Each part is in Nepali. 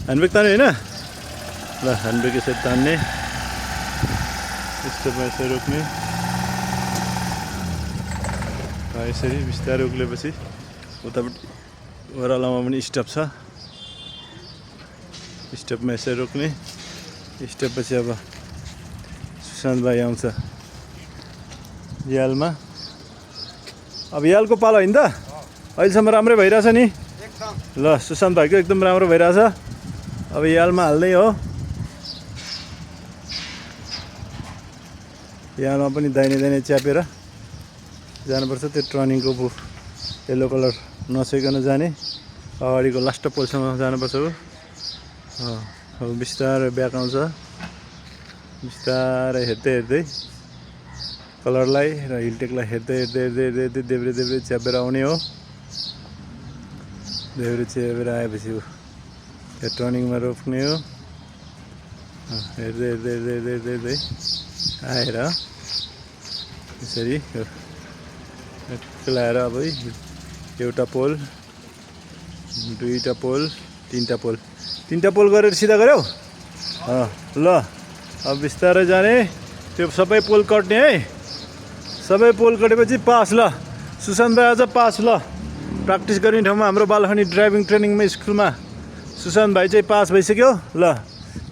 ह्यान्डब्रेक तान्यो होइन ल ह्यान्डब्रेक यसरी तान्ने स्टेपमा यसरी रोक्ने यसरी बिस्तारै उक्लेपछि उतापट्टि ओह्रालोमा पनि स्टेप छ स्टेपमा यसरी रोक्ने स्टेपपछि अब सुशान्त भाइ आउँछ यालमा अब यालको पालो होइन त अहिलेसम्म राम्रै भइरहेछ नि ल सुशान्त भाइको एकदम राम्रो भइरहेछ अब यालमा हाल्दै हो यालमा पनि दाहिने दाहिने च्यापेर जानुपर्छ त्यो टर्निङको येल्लो कलर नछोइकन जाने अगाडिको लास्ट पोलसम्म जानुपर्छ हो बिस्तारै ब्याक आउँछ बिस्तारै हेर्दै हेर्दै कलरलाई र हिलटेकलाई हेर्दै हेर्दै हेर्दै हेर्दै हेर्दै देब्रे देब्रे च्यापेर आउने हो देब्रे च्यापेर आएपछि त्यो टर्निङमा रोक्ने हो हेर्दै हेर्दै हेर्दै हेर्दै हेर्दै हेर्दै आएर यसरी लाएर अब एउटा पोल दुईवटा पोल तिनवटा पोल गरेर सिधा गऱ्यौ ल अब बिस्तारै जाने त्यो सबै पोल कट्ने है सबै पोल कटेपछि पास ल सुशान्त भाइ आज पास ल प्र्याक्टिस गर्ने ठाउँमा हाम्रो बालखनी ड्राइभिङ ट्रेनिङमा स्कुलमा सुशान्त भाइ चाहिँ पास भइसक्यो ल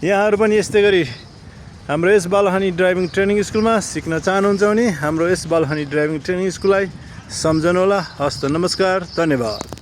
यहाँहरू पनि यस्तै गरी हाम्रो यस बालखनी ड्राइभिङ ट्रेनिङ स्कुलमा सिक्न चाहनुहुन्छ भने हाम्रो यस बालखनी ड्राइभिङ ट्रेनिङ स्कुललाई सम्झनुहोला हस्त नमस्कार धन्यवाद।